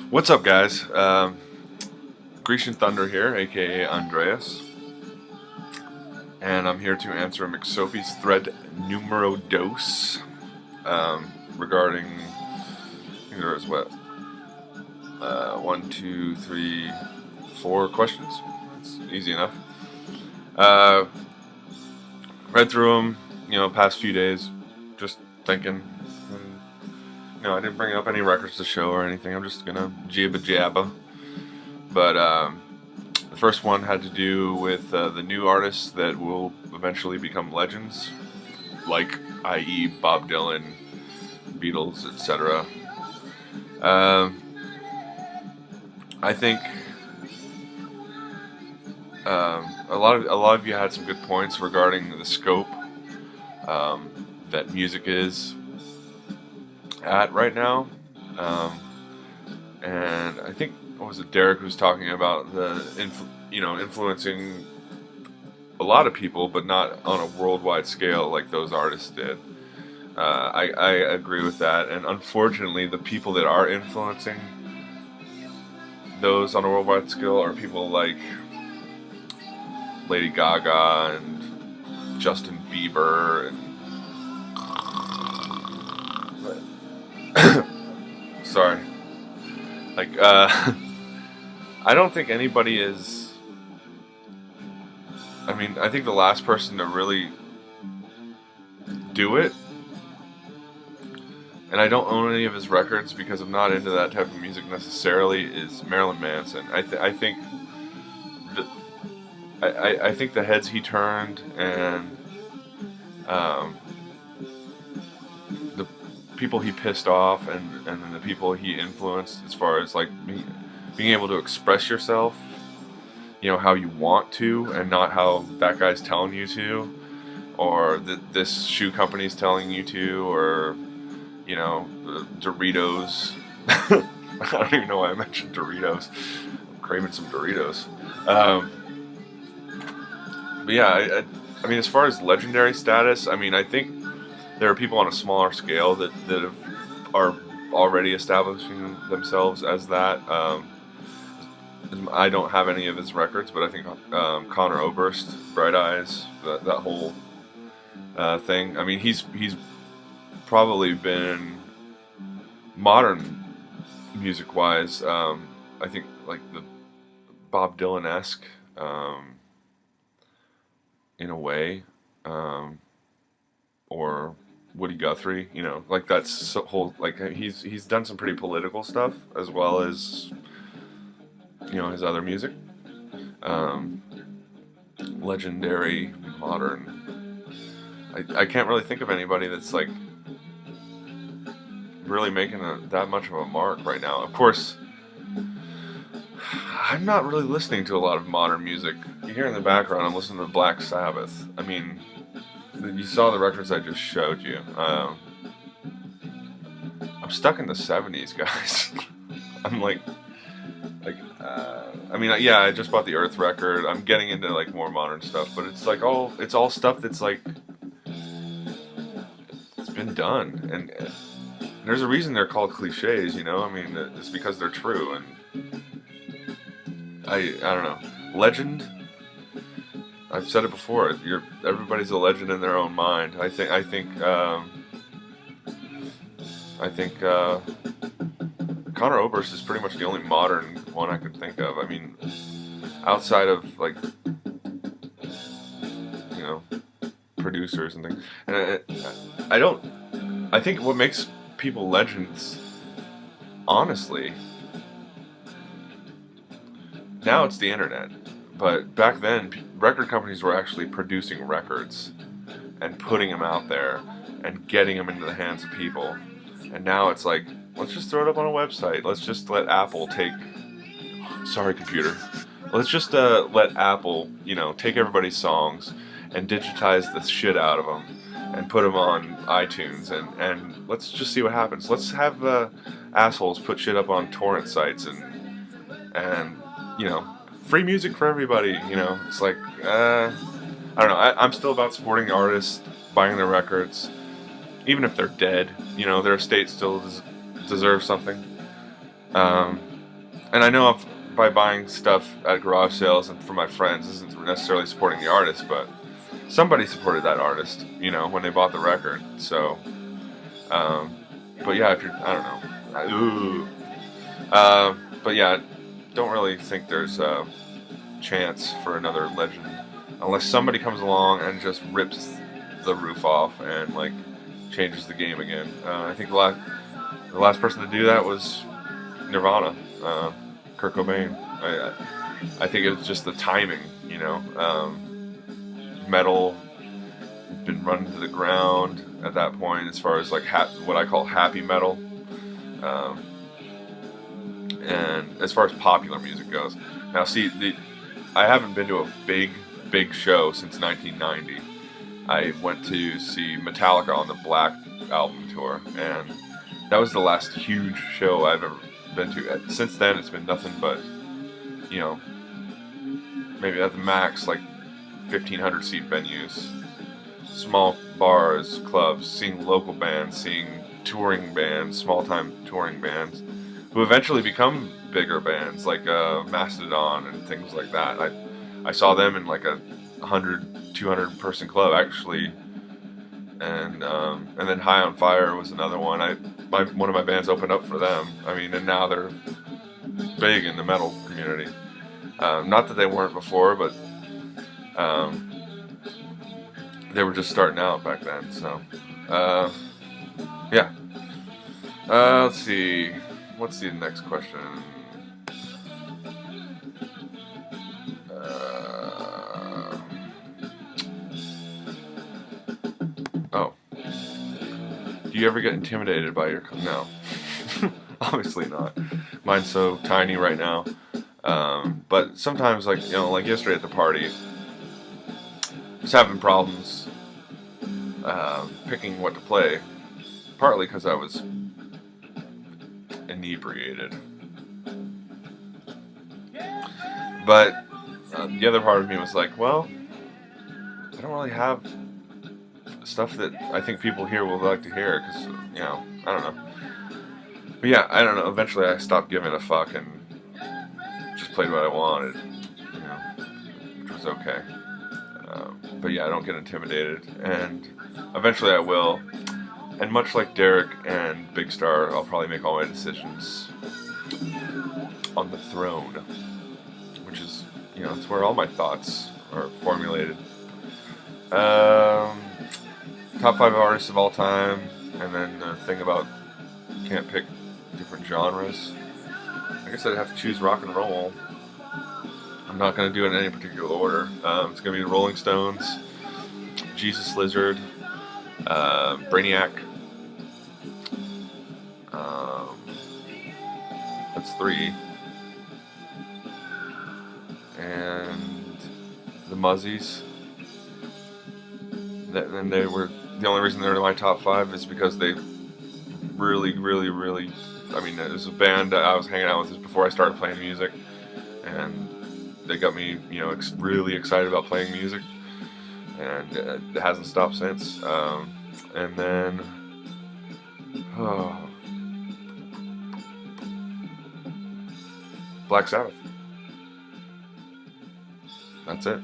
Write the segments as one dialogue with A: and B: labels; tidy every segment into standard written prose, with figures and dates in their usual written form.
A: What's up, guys? DheGrecianThunder here, aka Andreas, and I'm here to answer McSoappy's thread numero dos regarding, I think there was what, 1, 2, 3, 4 questions. It's easy enough. Read through them, past few days, just thinking. I didn't bring up any records to show or anything. I'm just gonna jibba. But the first one had to do with the new artists that will eventually become legends, like i.e. Bob Dylan, Beatles, etc. I think a lot of you had some good points regarding the scope that music is at right now, and I think, what was it, Derek was talking about the influencing a lot of people, but not on a worldwide scale like those artists did. I agree with that, and unfortunately, the people that are influencing those on a worldwide scale are people like Lady Gaga and Justin Bieber and sorry. I don't think anybody is. I think the last person to really do it, and I don't own any of his records because I'm not into that type of music necessarily, is Marilyn Manson. I think the heads he turned and the people he pissed off and then the people he influenced, as far as like being able to express yourself, how you want to and not how that guy's telling you to, or this shoe company's telling you to, or the Doritos. I don't even know why I mentioned Doritos. I'm craving some Doritos. But yeah, as far as legendary status, I think there are people on a smaller scale that are already establishing themselves as that. I don't have any of his records, but I think Conor Oberst, Bright Eyes, that whole thing. He's probably been modern music-wise. I think like the Bob Dylan-esque in a way, or Woody Guthrie. Like that's whole, like he's done some pretty political stuff as well as his other music. Legendary modern. I can't really think of anybody that's like really making that much of a mark right now. Of course, I'm not really listening to a lot of modern music. You hear in the background, I'm listening to Black Sabbath. You saw the records I just showed you. I'm stuck in the 70s, guys. I'm yeah, I just bought the Earth record. I'm getting into like more modern stuff, but it's all stuff that's like, it's been done, and there's a reason they're called cliches. It's because they're true, and I don't know. Legend. I've said it before. Everybody's a legend in their own mind. I think Conor Oberst is pretty much the only modern one I could think of. Outside of like producers and things. And I think what makes people legends, honestly, now it's the internet. But back then, record companies were actually producing records and putting them out there and getting them into the hands of people. And now it's like, let's just throw it up on a website. Let's just let Apple take... Sorry, computer. Let's just let Apple, take everybody's songs and digitize the shit out of them and put them on iTunes. And let's just see what happens. Let's have assholes put shit up on torrent sites and free music for everybody. It's like, I don't know. I'm still about supporting the artists, buying their records, even if they're dead. Their estate still deserves something. And I know if by buying stuff at garage sales and for my friends isn't necessarily supporting the artist, but somebody supported that artist, you know, when they bought the record. So, but yeah, if you're, I don't know. Ooh. But yeah, don't really think there's a chance for another legend unless somebody comes along and just rips the roof off and like changes the game again. I think the last person to do that was Nirvana, Kurt Cobain. I think it's just the timing, you know. Metal has been run to the ground at that point as far as like what I call happy metal. Um, and as far as popular music goes, now see, I haven't been to a big show since 1990. I went to see Metallica on the Black album tour, and that was the last huge show I've ever been to. Since then, it's been nothing but, you know, maybe at the max like 1,500 seat venues, small bars, clubs, seeing local bands, seeing touring bands, small time touring bands, who eventually become bigger bands like Mastodon and things like that. I saw them in like a 100, 200 person club actually, and then High on Fire was another one. One of my bands opened up for them. I mean, and now they're big in the metal community. Not that they weren't before, but they were just starting out back then. So, yeah. Let's see. What's the next question? Oh. Do you ever get intimidated by your... No. Obviously not. Mine's so tiny right now. But sometimes, like, you know, like yesterday at the party, I was having problems picking what to play. Partly because I was inebriated. But the other part of me was like, well, I don't really have stuff that I think people here will like to hear, because, you know, I don't know. But yeah, I don't know. Eventually I stopped giving a fuck and just played what I wanted, you know, which was okay. But yeah, I don't get intimidated, and eventually I will. And much like Derek and Big Star, I'll probably make all my decisions on the throne, which is, you know, it's where all my thoughts are formulated. Top 5 artists of all time, and then the thing about can't pick different genres. I guess I'd have to choose rock and roll. I'm not going to do it in any particular order. It's going to be the Rolling Stones, Jesus Lizard, Brainiac. That's 3. And the Muzzies. And they were, the only reason they're in my top 5 is because they really, I mean, it was a band that I was hanging out with before I started playing music, and they got me, you know, really excited about playing music, and it hasn't stopped since. And then, Black Sabbath. That's it.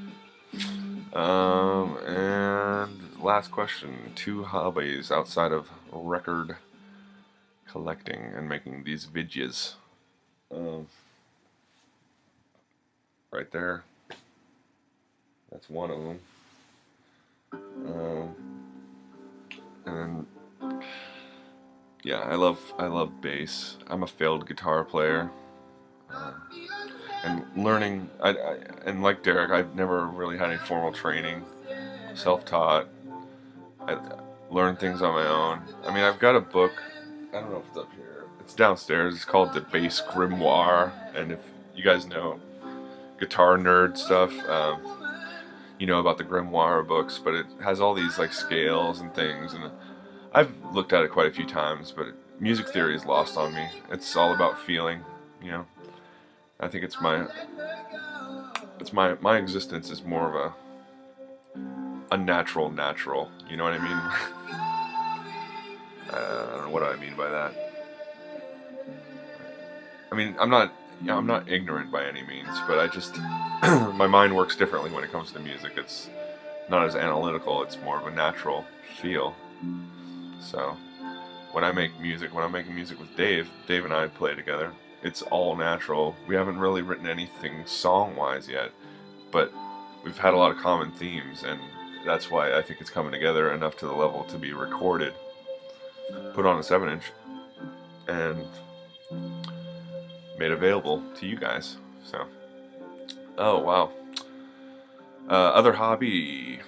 A: And last question: 2 hobbies outside of record collecting and making these videos. Right there. That's one of them. And then, yeah, I love bass. I'm a failed guitar player. And learning, and like Derek, I've never really had any formal training. Self-taught. I learned things on my own. I mean, I've got a book. I don't know if it's up here. It's downstairs. It's called The Bass Grimoire. And if you guys know guitar nerd stuff, you know about the Grimoire books. But it has all these like scales and things. And I've looked at it quite a few times. But music theory is lost on me. It's all about feeling, you know. I think it's my existence is more of a natural, you know what I mean? I don't know what I mean by that. I mean, I'm not yeah, I'm not ignorant by any means, but I just my mind works differently when it comes to music. It's not as analytical. It's more of a natural feel. So when I make music, when I'm making music with Dave and I play together. It's all natural. We haven't really written anything song-wise yet, but we've had a lot of common themes, and that's why I think it's coming together enough to the level to be recorded, put on a 7-inch, and made available to you guys. So, oh wow. Other hobby.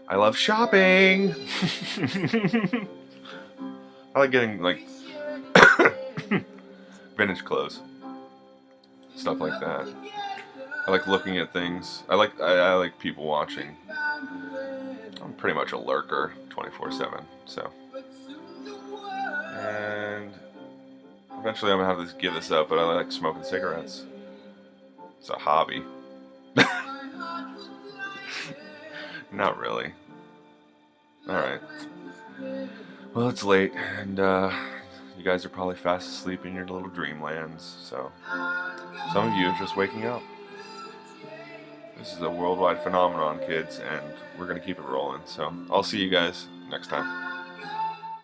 A: I love shopping. I like getting like vintage clothes, stuff like that. I like looking at things. I like people watching. I'm pretty much a lurker, 24/7. So, and eventually I'm gonna have to give this up. But I like smoking cigarettes. It's a hobby. Not really. All right. Well, it's late, and you guys are probably fast asleep in your little dreamlands. So, some of you are just waking up. This is a worldwide phenomenon, kids, and we're gonna keep it rolling. So, I'll see you guys next time.